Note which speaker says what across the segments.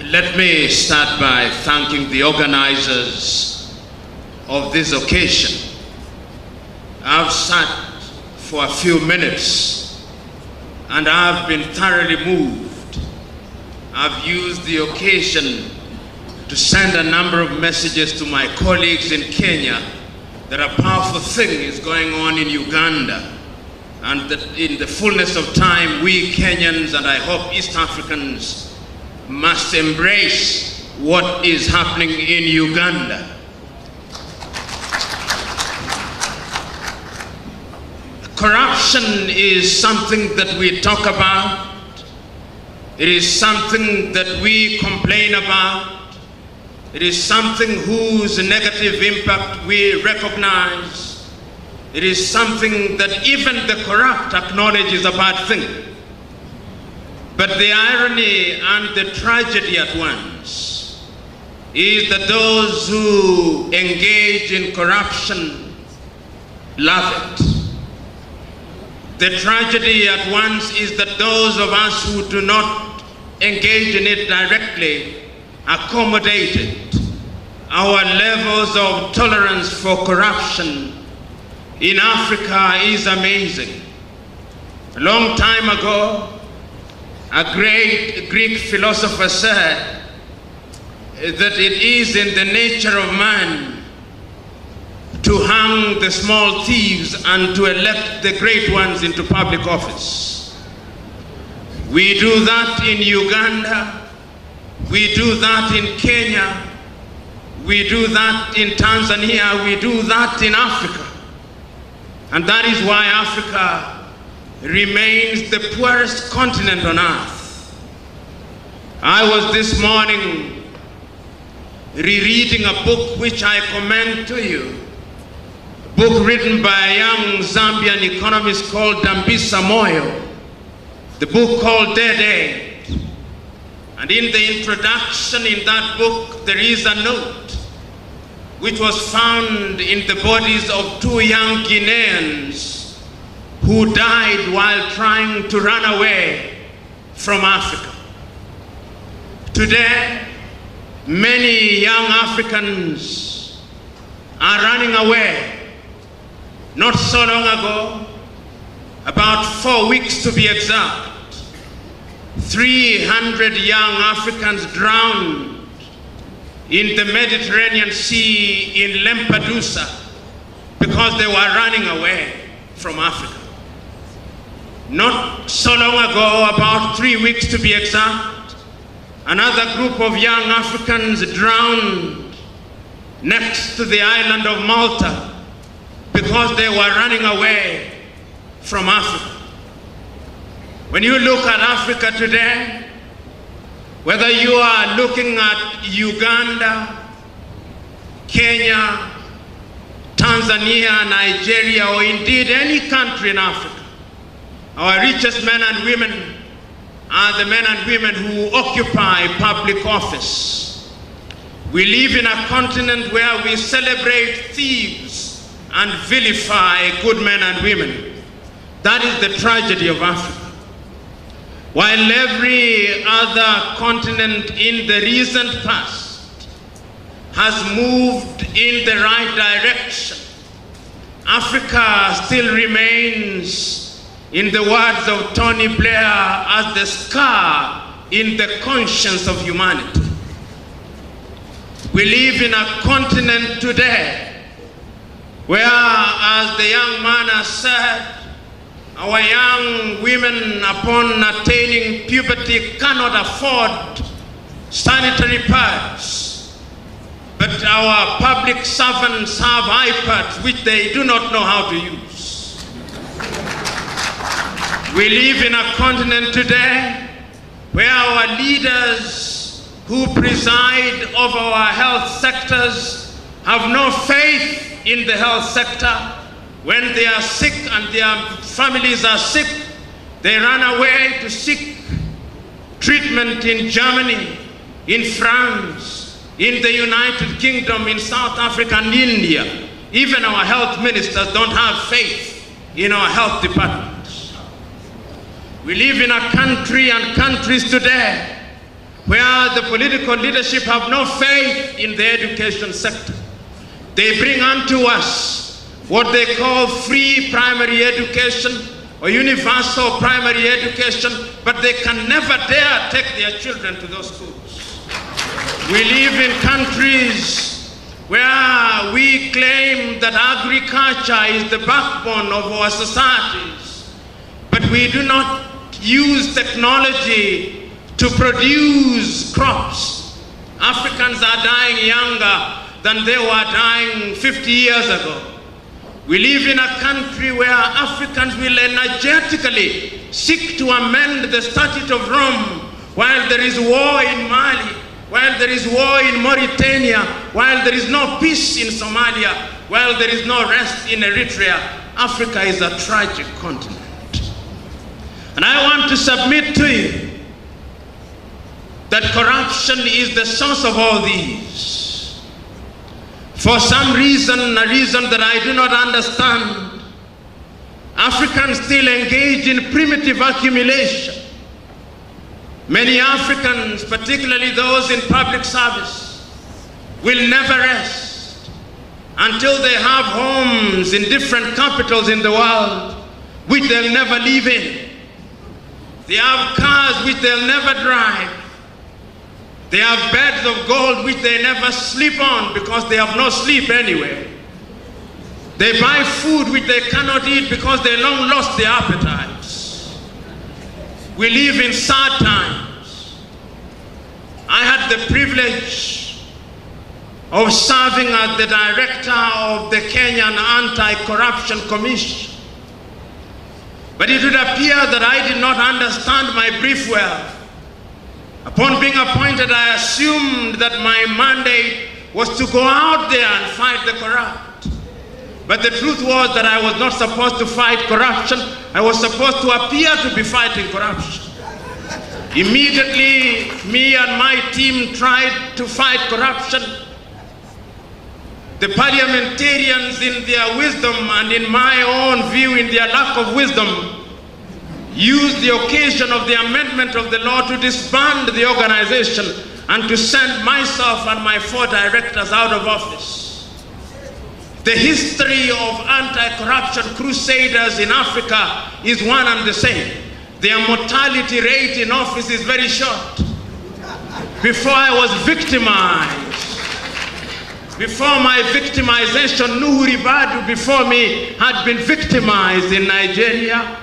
Speaker 1: Let me start by thanking the organizers of this occasion. I've sat for a few minutes and I've been thoroughly moved. I've used the occasion to send a number of messages to my colleagues in Kenya that a powerful thing is going on in Uganda, and that in the fullness of time, we Kenyans and I hope East Africans must embrace what is happening in Uganda. Corruption is something that we talk about. It is something that we complain about. It is something whose negative impact we recognize. It is something that even the corrupt acknowledge is a bad thing. But the irony and the tragedy at once is that those who engage in corruption love it. The tragedy at once is that those of us who do not engage in it directly accommodate it. Our levels of tolerance for corruption in Africa is amazing. A long time ago, a great Greek philosopher said that it is in the nature of man to hang the small thieves and to elect the great ones into public office. We do that in Uganda, we do that in Kenya, we do that in Tanzania, we do that in Africa. And that is why Africa remains the poorest continent on earth. I was this morning rereading a book which I commend to you, a book written by a young Zambian economist called Dambisa Moyo, the book called Dead Aid. And in the introduction in that book, there is a note which was found in the bodies of two young Guineans who died while trying to run away from Africa. Today, many young Africans are running away. Not so long ago, about 4 weeks to be exact, 300 young Africans drowned in the Mediterranean Sea in Lampedusa because they were running away from Africa. Not so long ago, about 3 weeks to be exact, another group of young Africans drowned next to the island of Malta because they were running away from Africa. When you look at Africa today, whether you are looking at Uganda, Kenya, Tanzania, Nigeria, or indeed any country in Africa, our richest men and women are the men and women who occupy public office. We live in a continent where we celebrate thieves and vilify good men and women. That is the tragedy of Africa. While every other continent in the recent past has moved in the right direction, Africa still remains, in the words of Tony Blair, as the scar in the conscience of humanity. We live in a continent today where, as the young man has said, our young women upon attaining puberty cannot afford sanitary pads, but our public servants have iPads which they do not know how to use. We live in a continent today where our leaders who preside over our health sectors have no faith in the health sector. When they are sick and their families are sick, they run away to seek treatment in Germany, in France, in the United Kingdom, in South Africa and India. Even our health ministers don't have faith in our health departments. We live in a country and countries today where the political leadership have no faith in the education sector. They bring unto us what they call free primary education or universal primary education, but they can never dare take their children to those schools. We live in countries where we claim that agriculture is the backbone of our societies, but we do not use technology to produce crops. Africans are dying younger than they were dying 50 years ago. We live in a country where Africans will energetically seek to amend the Statute of Rome while there is war in Mali, while there is war in Mauritania, while there is no peace in Somalia, while there is no rest in Eritrea. Africa is a tragic continent. And I want to submit to you that corruption is the source of all these. For some reason, a reason that I do not understand, Africans still engage in primitive accumulation. Many Africans, particularly those in public service, will never rest until they have homes in different capitals in the world which they'll never live in. They have cars which they'll never drive. They have beds of gold which they never sleep on because they have no sleep anyway. They buy food which they cannot eat because they long lost their appetites. We live in sad times. I had the privilege of serving as the director of the Kenyan Anti-Corruption Commission. But it would appear that I did not understand my brief well. Upon being appointed, I assumed that my mandate was to go out there and fight the corrupt. But the truth was that I was not supposed to fight corruption. I was supposed to appear to be fighting corruption. Immediately, me and my team tried to fight corruption. The parliamentarians, in their wisdom and in my own view, in their lack of wisdom, used the occasion of the amendment of the law to disband the organization and to send myself and my 4 directors out of office. The history of anti-corruption crusaders in Africa is one and the same. Their mortality rate in office is very short. Before I was victimized, before my victimization, Nuhu Ribadu before me had been victimized in Nigeria.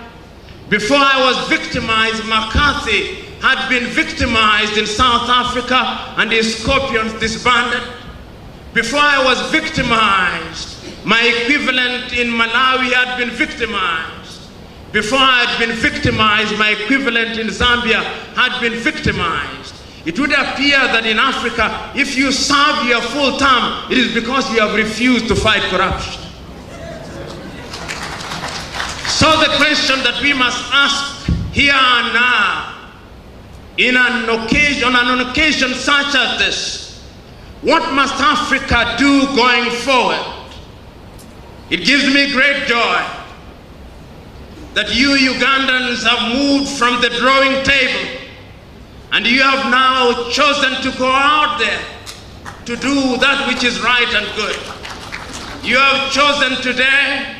Speaker 1: Before I was victimized, McCarthy had been victimized in South Africa and his scorpions disbanded. Before I was victimized, my equivalent in Malawi had been victimized. Before I had been victimized, my equivalent in Zambia had been victimized. It would appear that in Africa, if you serve your full term, it is because you have refused to fight corruption. So the question that we must ask here and now, on an occasion such as this, what must Africa do going forward? It gives me great joy that you Ugandans have moved from the drawing table and you have now chosen to go out there to do that which is right and good. You have chosen today,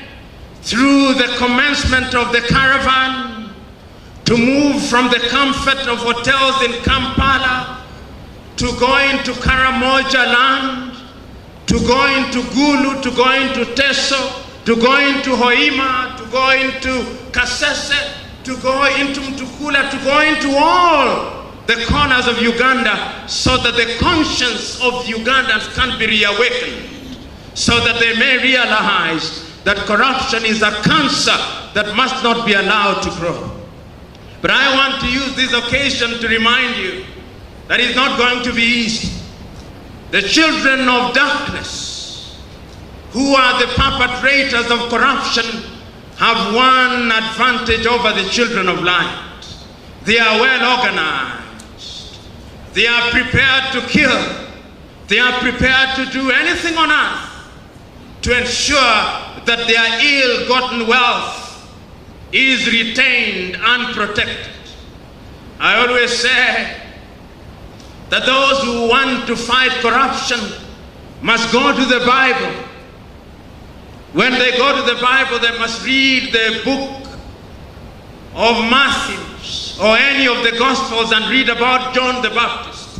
Speaker 1: through the commencement of the caravan, to move from the comfort of hotels in Kampala to go into Karamoja land, to go into Gulu, to go into Teso, to go into Hoima, to go into Kasese, to go into Mtukula, to go into all the corners of Uganda, so that the conscience of Ugandans can be reawakened, so that they may realize that corruption is a cancer that must not be allowed to grow. But I want to use this occasion to remind you that it's not going to be easy. The children of darkness, who are the perpetrators of corruption, have one advantage over the children of light. They are well organized. They are prepared to kill. They are prepared to do anything on earth to ensure that their ill-gotten wealth is retained and protected. I always say that those who want to fight corruption must go to the Bible. When they go to the Bible, they must read the book of Matthew or any of the Gospels and read about John the Baptist.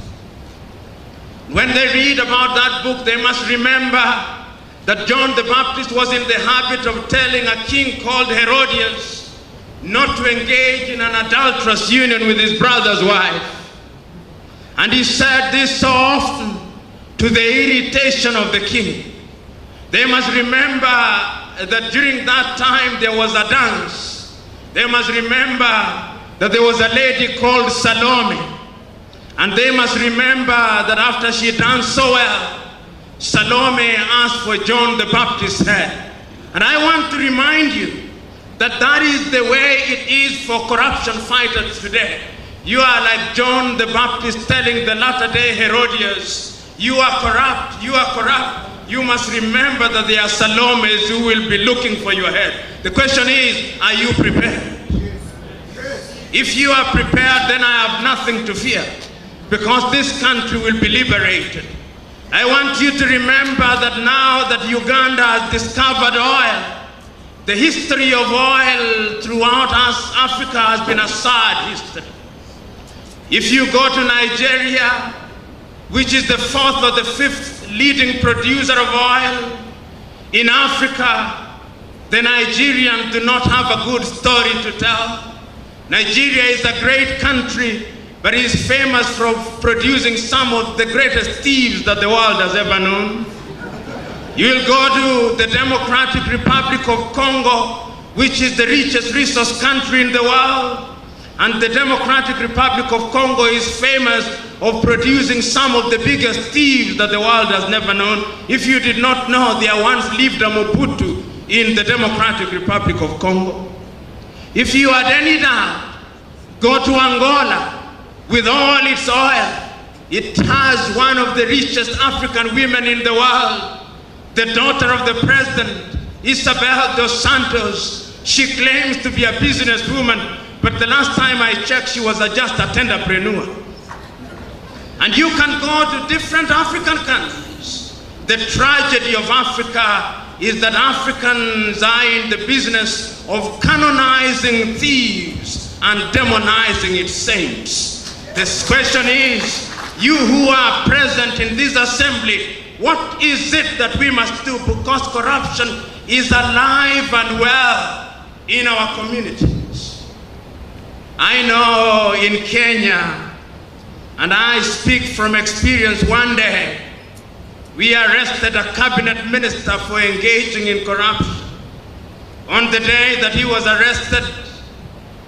Speaker 1: When they read about that book, they must remember that John the Baptist was in the habit of telling a king called Herodias not to engage in an adulterous union with his brother's wife. And he said this so often to the irritation of the king. They must remember that during that time there was a dance. They must remember that there was a lady called Salome. And they must remember that after she danced so well, Salome asked for John the Baptist's head. And I want to remind you that that is the way it is for corruption fighters today. You are like John the Baptist telling the latter-day Herodias, you are corrupt, you are corrupt. You must remember that there are Salomes who will be looking for your head. The question is, are you prepared? If you are prepared, then I have nothing to fear, because this country will be liberated. I want you to remember that now that Uganda has discovered oil, the history of oil throughout Africa has been a sad history. If you go to Nigeria, which is the fourth or the fifth leading producer of oil in Africa, the Nigerians do not have a good story to tell. Nigeria is a great country, but it is famous for producing some of the greatest thieves that the world has ever known. You will go to the Democratic Republic of Congo, which is the richest resource country in the world. And the Democratic Republic of Congo is famous of producing some of the biggest thieves that the world has never known. If you did not know, there once lived a Mobutu in the Democratic Republic of Congo. If you had any doubt, go to Angola with all its oil. It has one of the richest African women in the world, the daughter of the president, Isabel dos Santos. She claims to be a businesswoman, but the last time I checked, she was just a tenderpreneur. And you can go to different African countries. The tragedy of Africa is that Africans are in the business of canonizing thieves and demonizing its saints. This question is, you who are present in this assembly, what is it that we must do? Because corruption is alive and well in our communities. I know in Kenya, and I speak from experience, one day we arrested a cabinet minister for engaging in corruption. On the day that he was arrested,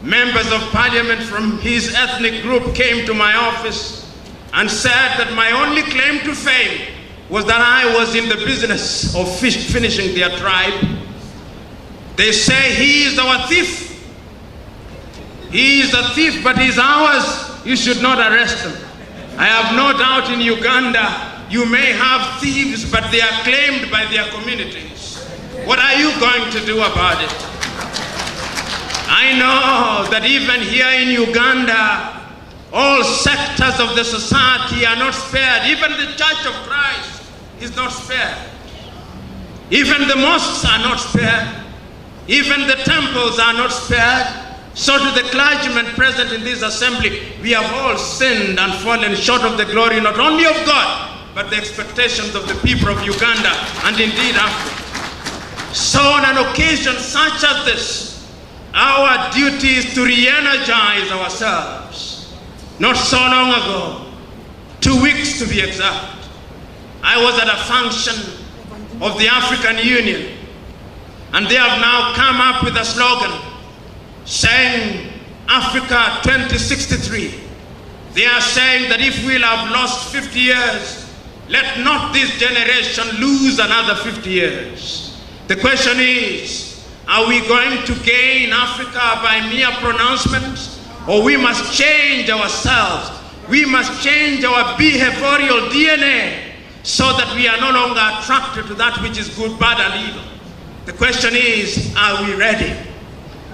Speaker 1: members of parliament from his ethnic group came to my office and said that my only claim to fame was that I was in the business of finishing their tribe. They say he is our thief. He is a thief, but he's ours. You should not arrest him. I have no doubt in Uganda, you may have thieves, but they are claimed by their communities. What are you going to do about it? I know that even here in Uganda, all sectors of the society are not spared. Even the Church of Christ is not spared. Even the mosques are not spared. Even the temples are not spared. So to the clergymen present in this assembly, we have all sinned and fallen short of the glory not only of God, but the expectations of the people of Uganda and indeed Africa. So on an occasion such as this, our duty is to re-energize ourselves. Not so long ago, 2 weeks to be exact, I was at a function of the African Union, and they have now come up with a slogan saying Africa 2063. They are saying that if we'll have lost 50 years, let not this generation lose another 50 years. The question is, are we going to gain Africa by mere pronouncements, or we must change ourselves? We must change our behavioral DNA so that we are no longer attracted to that which is good, bad, and evil. The question is, are we ready?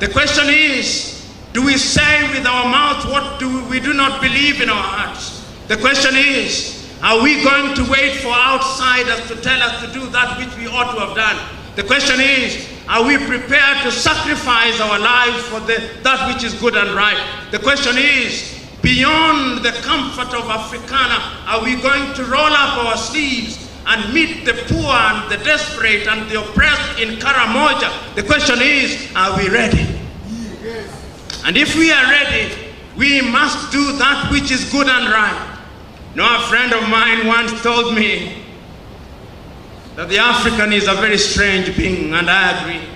Speaker 1: The question is, do we say with our mouth what we do not believe in our hearts? The question is, are we going to wait for outsiders to tell us to do that which we ought to have done? The question is, are we prepared to sacrifice our lives for that which is good and right? The question is, beyond the comfort of Africana, are we going to roll up our sleeves and meet the poor and the desperate and the oppressed in Karamoja? The question is, are we ready? Yes. And if we are ready, we must do that which is good and right. Now, a friend of mine once told me that the African is a very strange being, and I agree.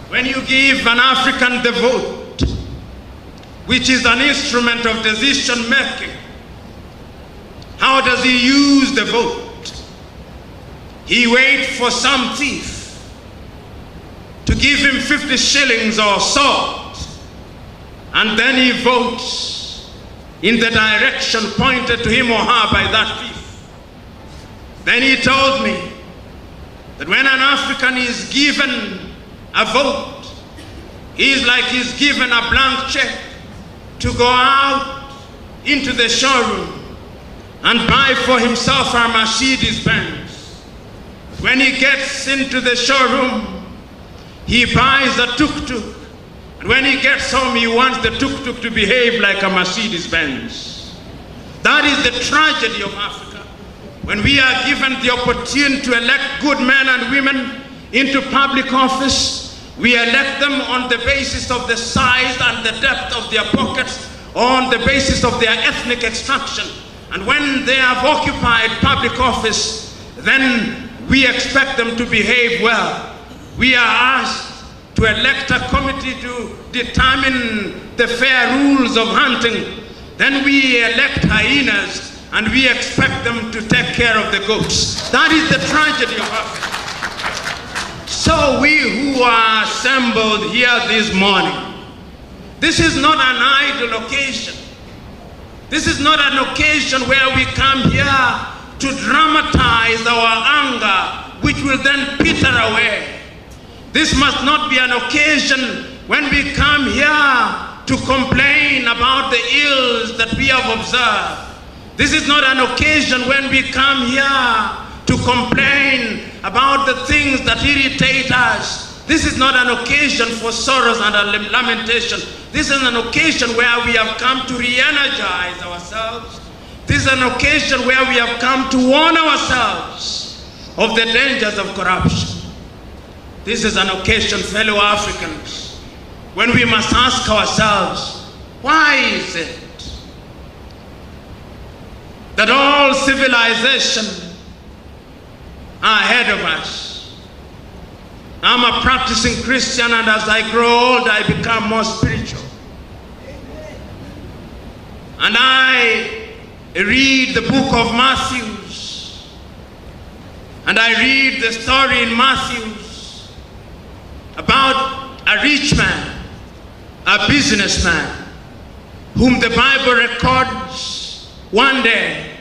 Speaker 1: When you give an African the vote, which is an instrument of decision making, how does he use the vote? He waits for some thief to give him 50 shillings or salt, and then he votes in the direction pointed to him or her by that thief. Then he told me that when an African is given a vote, he is like he's given a blank check to go out into the showroom and buy for himself a Mercedes-Benz. When he gets into the showroom, he buys a tuk-tuk. And when he gets home, he wants the tuk-tuk to behave like a Mercedes-Benz. That is the tragedy of Africa. When we are given the opportunity to elect good men and women into public office, we elect them on the basis of the size and the depth of their pockets, or on the basis of their ethnic extraction. And when they have occupied public office, then we expect them to behave well. We are asked to elect a committee to determine the fair rules of hunting. Then we elect hyenas and we expect them to take care of the goats. That is the tragedy of Africa. So we who are assembled here this morning, this is not an idle occasion. This is not an occasion where we come here to dramatize our anger, which will then peter away. This must not be an occasion when we come here to complain about the ills that we have observed. This is not an occasion when we come here to complain about the things that irritate us. This is not an occasion for sorrows and lamentation. This is an occasion where we have come to re-energize ourselves. This is an occasion where we have come to warn ourselves of the dangers of corruption. This is an occasion, fellow Africans, when we must ask ourselves, why is it that all civilization are ahead of us? I'm a practicing Christian, and as I grow old, I become more spiritual. And I read the book of Matthew, and I read the story in Matthew about a rich man, a businessman, whom the Bible records one day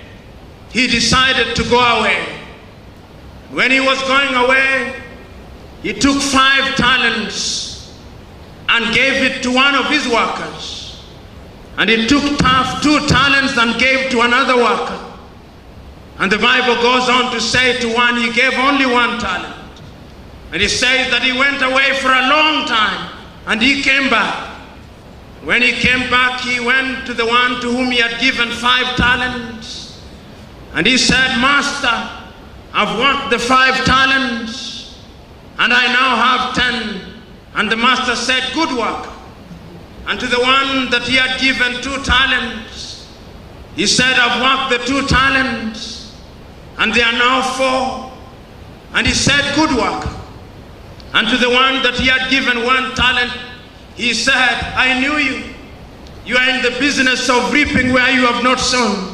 Speaker 1: he decided to go away. When he was going away, he took 5 talents and gave it to one of his workers. And he took 2 talents and gave to another worker. And the Bible goes on to say to one, he gave only 1 talent. And he says that he went away for a long time and he came back. When he came back, he went to the one to whom he had given 5 talents. And he said, Master, I've worked the 5 talents and I now have 10. And the master said, good work. And to the one that he had given 2 talents, he said, I've worked the 2 talents and they are now 4. And he said, good work. And to the one that he had given 1 talent, he said, I knew you. You are in the business of reaping where you have not sown.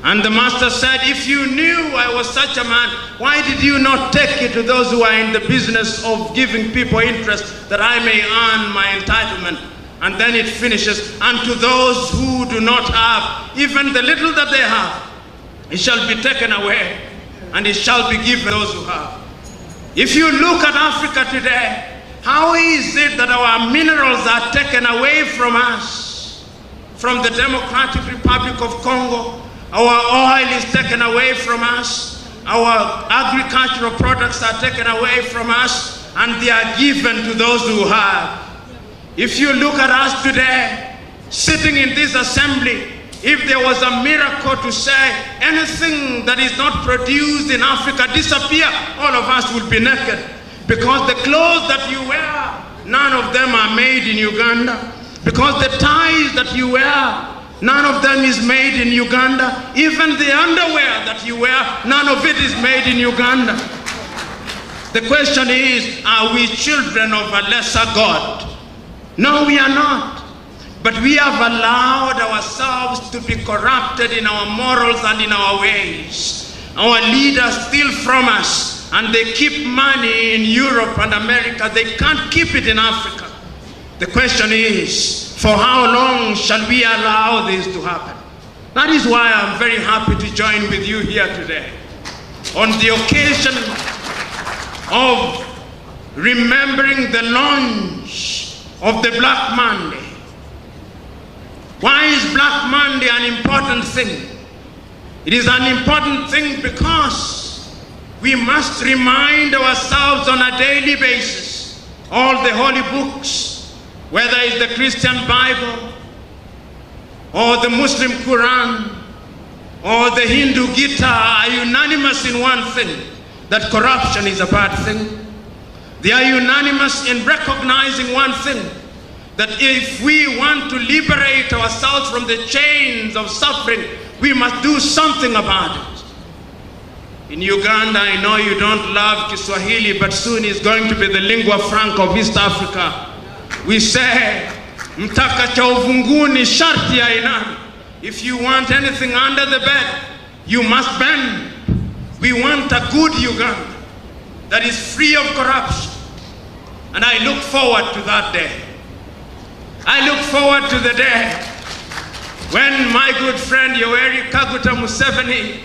Speaker 1: And the master said, if you knew I was such a man, why did you not take it to those who are in the business of giving people interest that I may earn my entitlement? And then it finishes, and to those who do not have, even the little that they have, it shall be taken away, and it shall be given to those who have. If you look at Africa today, how is it that our minerals are taken away from us from the Democratic Republic of Congo. Our oil is taken away from us. Our agricultural products are taken away from us, and they are given to those who have. If you look at us today, sitting in this assembly, if there was a miracle to say anything that is not produced in Africa disappear, all of us would be naked. Because the clothes that you wear, none of them are made in Uganda. Because the ties that you wear, none of them is made in Uganda. Even the underwear that you wear, none of it is made in Uganda. The question is, are we children of a lesser God? No, we are not. But we have allowed ourselves to be corrupted in our morals and in our ways. Our leaders steal from us, and they keep money in Europe and America. They can't keep it in Africa. The question is, for how long shall we allow this to happen? That is why I'm very happy to join with you here today. On the occasion of remembering the launch of the Black Monday. Why is Black Monday an important thing? It is an important thing because we must remind ourselves on a daily basis, all the holy books, whether it's the Christian Bible, or the Muslim Quran, or the Hindu Gita, are unanimous in one thing, that corruption is a bad thing. They are unanimous in recognizing one thing, that if we want to liberate ourselves from the chains of suffering, we must do something about it. In Uganda, I know you don't love Kiswahili, but soon it's going to be the lingua franca of East Africa. We say, mtaka cha uvunguni sharti ya inani. If you want anything under the bed, you must bend. We want a good Uganda that is free of corruption. And I look forward to that day. I look forward to the day when my good friend Yoweri Kaguta Museveni,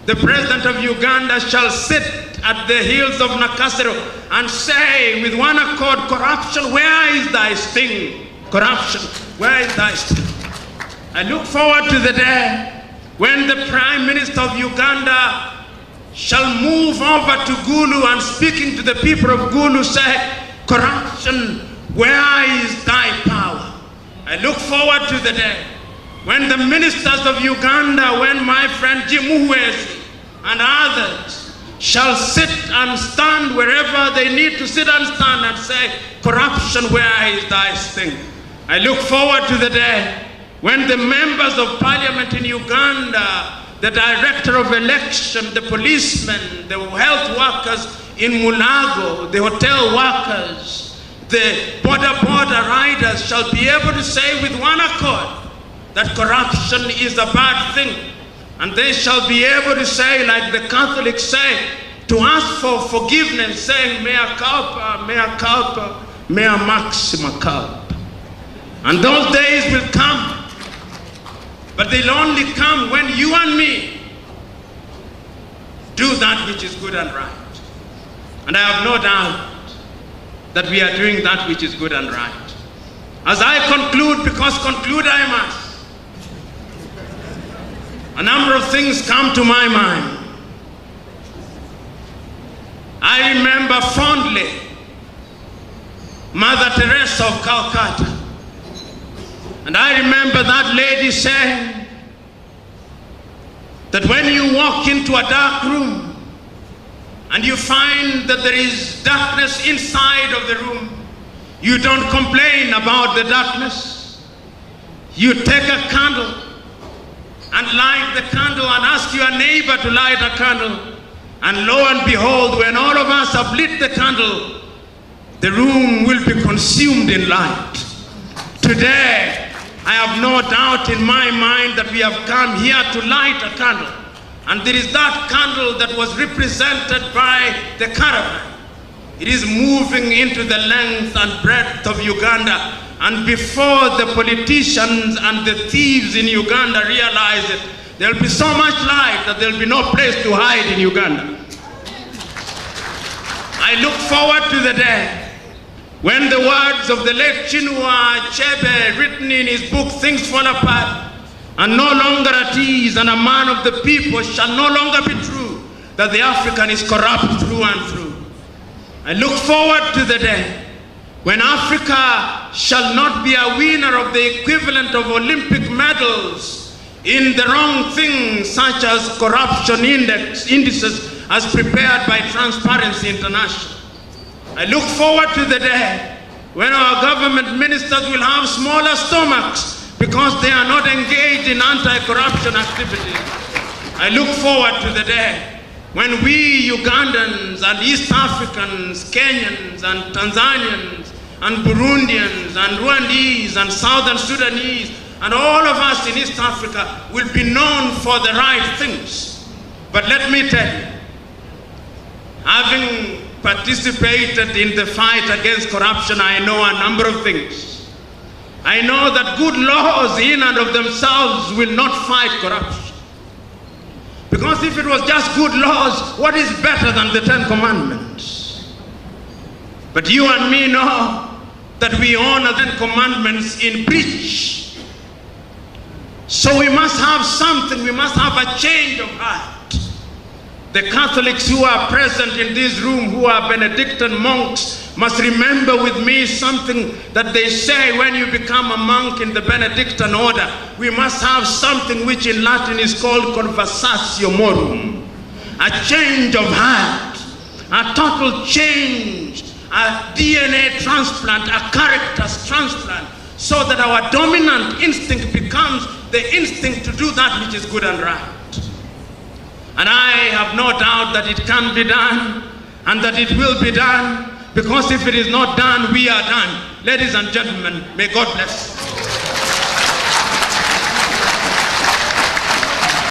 Speaker 1: the president of Uganda, shall sit at the hills of Nakasero and say with one accord, corruption, where is thy sting? Corruption, where is thy sting? I look forward to the day when the Prime Minister of Uganda shall move over to Gulu and speaking to the people of Gulu say, corruption, where is thy power? I look forward to the day when the ministers of Uganda, when my friend Jim Muhwezi and others shall sit and stand wherever they need to sit and stand and say, corruption, where is thy sting? I look forward to the day when the members of parliament in Uganda, the director of election, the policemen, the health workers in Mulago, the hotel workers, the border riders shall be able to say with one accord that corruption is a bad thing. And they shall be able to say, like the Catholics say, to ask for forgiveness, saying, mea culpa, mea maxima culpa. And those days will come, but they'll only come when you and me do that which is good and right. And I have no doubt that we are doing that which is good and right. As I conclude, because conclude I must, a number of things come to my mind. I remember fondly Mother Teresa of Calcutta. And I remember that lady saying that when you walk into a dark room and you find that there is darkness inside of the room, you don't complain about the darkness. You take a candle and light the candle and ask your neighbor to light a candle. And lo and behold, when all of us have lit the candle, the room will be consumed in light. Today, I have no doubt in my mind that we have come here to light a candle. And there is that candle that was represented by the caravan. It is moving into the length and breadth of Uganda. And before the politicians and the thieves in Uganda realize it, there will be so much light that there will be no place to hide in Uganda. I look forward to the day When the words of the late Chinua Achebe, written in his book Things Fall Apart, are no longer at ease and a man of the people shall no longer be true, that the African is corrupt through and through. I look forward to the day when Africa shall not be a winner of the equivalent of Olympic medals in the wrong things such as corruption indices as prepared by Transparency International. I look forward to the day when our government ministers will have smaller stomachs because they are not engaged in anti-corruption activities. I look forward to the day when we Ugandans and East Africans, Kenyans and Tanzanians and Burundians and Rwandese and Southern Sudanese and all of us in East Africa will be known for the right things. But let me tell you, having participated in the fight against corruption, I know a number of things. I know that good laws in and of themselves will not fight corruption. Because if it was just good laws, what is better than the 10 Commandments? But you and me know that we honor the 10 Commandments in breach. So we must have something, we must have a change of heart. The Catholics who are present in this room, who are Benedictine monks, must remember with me something that they say when you become a monk in the Benedictine order. We must have something which in Latin is called conversatio morum. A change of heart, a total change, a DNA transplant, a character transplant, so that our dominant instinct becomes the instinct to do that which is good and right. And I have no doubt that it can be done and that it will be done, because if it is not done, we are done. Ladies and gentlemen, may God bless.